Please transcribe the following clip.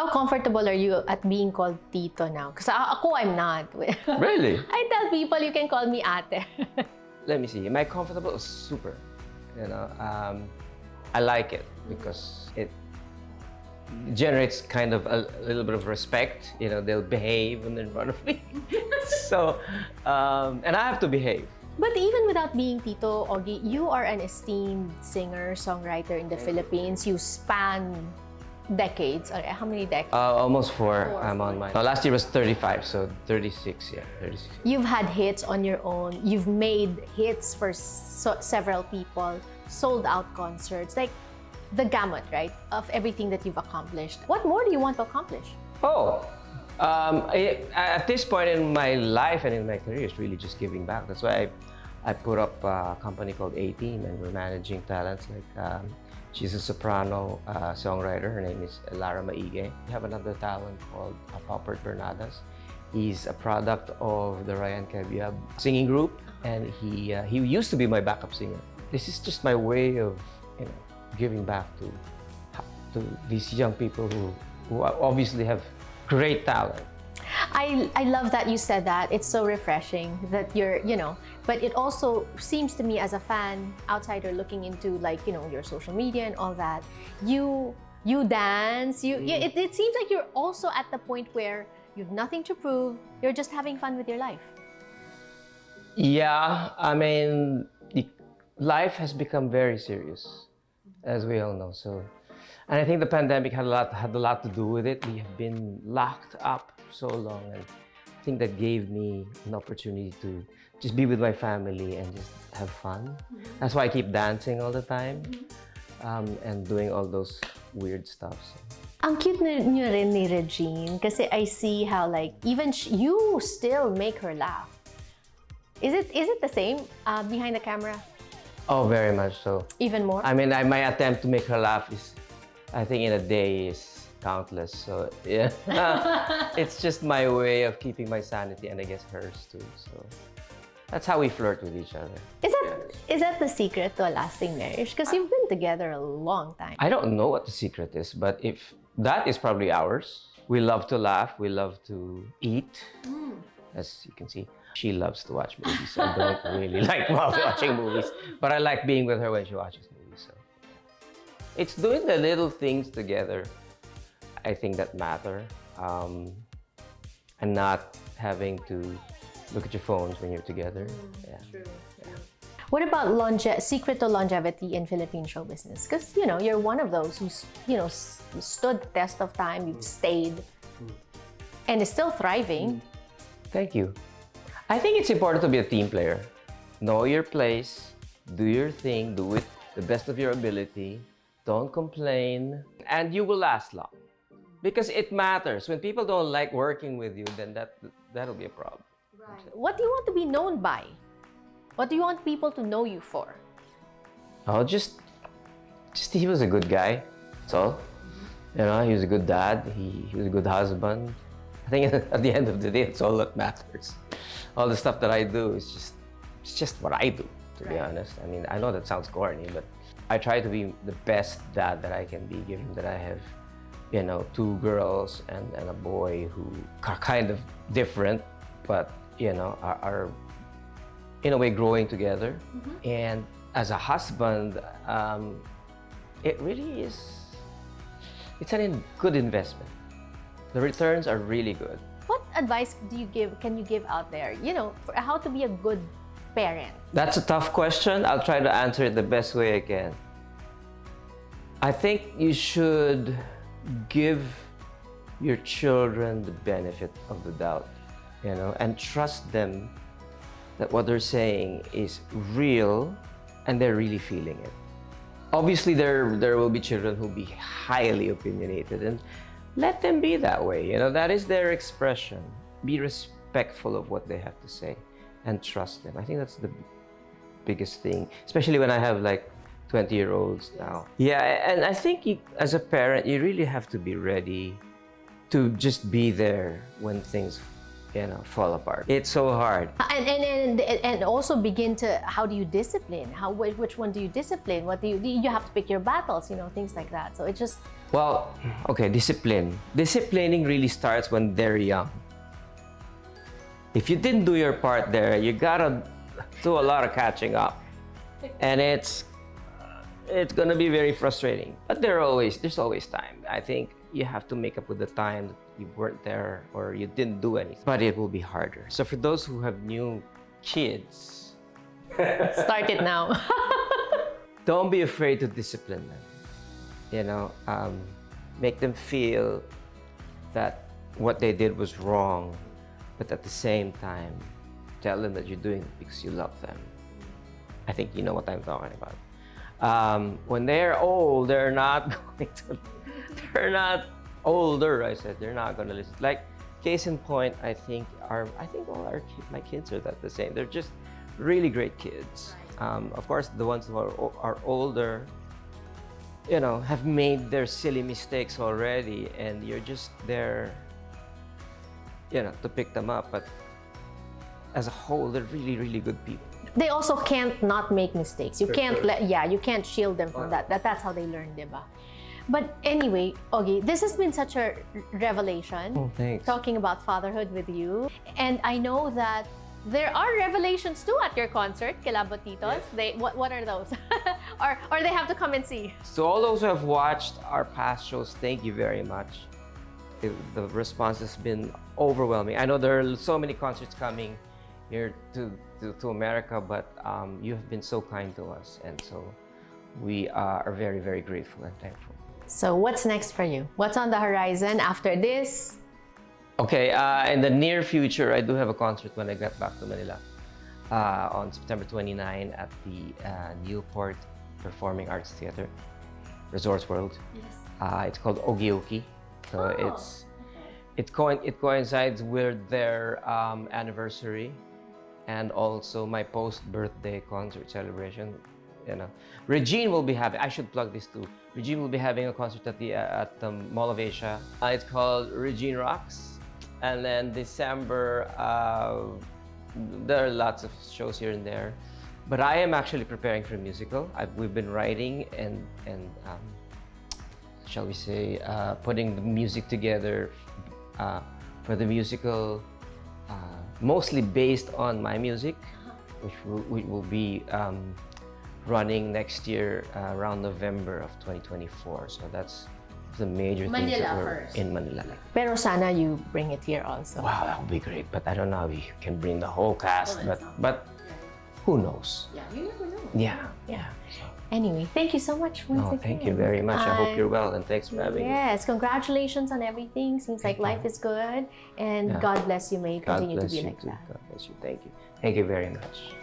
How comfortable are you at being called Tito now? Because I'm not. Really? I tell people you can call me ate. Let me see. Am I comfortable? Super. You know, I like it because it generates kind of a little bit of respect. You know, they'll behave when they're in front of me. So, and I have to behave. But even without being Tito, Ogie, you are an esteemed singer, songwriter in the Philippines. You span decades. How many decades? Almost four. I'm on mine. Last year was 35, so 36, yeah, 36. You've had hits on your own. You've made hits for several people, sold out concerts, like the gamut, right, of everything that you've accomplished. What more do you want to accomplish? At this point in my life and in my career, it's really just giving back. That's why I put up a company called A-Team, and we're managing talents like she's a soprano songwriter. Her name is Lara Maige. We have another talent called Popper Bernadas. He's a product of the Ryan Cabiab singing group, and he used to be my backup singer. This is just my way of, you know, giving back to these young people who obviously have great talent. I love that you said that. It's so refreshing that you're, you know, but it also seems to me as a fan, outsider looking into, like, you know, your social media and all that, you dance, it seems like you're also at the point where you've nothing to prove, you're just having fun with your life. Yeah, I mean, life has become very serious, as we all know. So, and I think the pandemic had a lot to do with it. We have been locked up so long, and I think that gave me an opportunity to just be with my family and just have fun. That's why I keep dancing all the time, and doing all those weird stuff. So. Ang cute niyo rin ni Regine kasi I see how, like, even you still make her laugh. Is it the same behind the camera? Oh, very much so. Even more? I mean, my attempt to make her laugh is, I think, in a day is countless. So yeah, it's just my way of keeping my sanity, and I guess hers too. So that's how we flirt with each other. Is that the secret to a lasting marriage? Because you've been together a long time. I don't know what the secret is, but if that is probably ours. We love to laugh. We love to eat. As you can see, she loves to watch movies. I don't really like watching movies, but I like being with her when she watches movies. So it's doing the little things together, I think, that matter, and not having to look at your phones when you're together. Yeah. True. Yeah. What about secret to longevity in Philippine show business? Because, you know, you're one of those who's, you know, stood the test of time. You've stayed, and is still thriving. Thank you. I think it's important to be a team player. Know your place, do your thing, do it the best of your ability, don't complain, and you will last long. Because it matters. When people don't like working with you, then that'll be a problem. Right. What do you want to be known by? What do you want people to know you for? Oh, just he was a good guy. That's all. You know, he was a good dad. He was a good husband. I think at the end of the day, it's all that matters. All the stuff that I do is just what I do, to be honest. I mean, I know that sounds corny, but I try to be the best dad that I can be, given that I have, you know, two girls and a boy who are kind of different, but, you know, are in a way growing together. And as a husband, it really is, it's a good investment. The returns are really good. What advice can you give out there, you know, for how to be a good parent? That's a tough question. I'll try to answer it the best way I can. I think you should give your children the benefit of the doubt, you know, and trust them that what they're saying is real and they're really feeling it. Obviously, there will be children who'll be highly opinionated, and let them be that way. You know, that is their expression. Be respectful of what they have to say and trust them. I think that's the biggest thing, especially when I have like 20-year-olds now. Yeah, and I think as a parent, you really have to be ready to just be there when things fall apart. It's so hard. And also begin to, how do you discipline? Which one do you discipline? What do you have to pick your battles? Things like that. So it just. Well, okay, discipline. Disciplining really starts when they're young. If you didn't do your part there, you gotta do a lot of catching up, and it's gonna be very frustrating. But there's always time. I think you have to make up with the time that you weren't there or you didn't do anything. But it will be harder. So for those who have new kids, start it now. Don't be afraid to discipline them. Make them feel that what they did was wrong, but at the same time, tell them that you're doing it because you love them. I think you know what I'm talking about. When they're old, they're not going to. They're not older. I said they're not going to listen. Like case in point, I think all my kids are the same. They're just really great kids. Of course, the ones who are older, have made their silly mistakes already, and you're just there, to pick them up. But as a whole, they're really, really good people. They also can't not make mistakes. You can't you can't shield them from that. That's how they learn, diba? But anyway, Ogie, this has been such a revelation. Oh, thanks. Talking about fatherhood with you. And I know that there are revelations too at your concert, Kilabotitos. Yes. What are those? or they have to come and see. So all those who have watched our past shows, thank you very much. The response has been overwhelming. I know there are so many concerts coming here to America, but you have been so kind to us, and so we are very, very grateful and thankful. So what's next for you? What's on the horizon after this? Okay, in the near future, I do have a concert when I get back to Manila on September 29 at the Newport Performing Arts Theater, Resorts World. Yes. It's called Ogie Alcasid. So it coincides with their anniversary and also my post-birthday concert celebration. Regine will be having. I should plug this too. Regine will be having a concert at the Mall of Asia. It's called Regine Rocks. And then December, there are lots of shows here and there. But I am actually preparing for a musical. We've been writing and shall we say, putting the music together for the musical, mostly based on my music, which will be running next year around November of 2024. So that's the major things that we're in Manila. Pero sana you bring it here also. Wow, that would be great. But I don't know if you can bring the whole cast. But who knows? Yeah, you never know. Yeah. So. Anyway, thank you so much once again. Thank you very much. I hope you're well, and thanks for having me. Yes, congratulations on everything. Seems like life is good, and God bless you. May it continue to be like that. God bless you. Thank you. Thank you very much.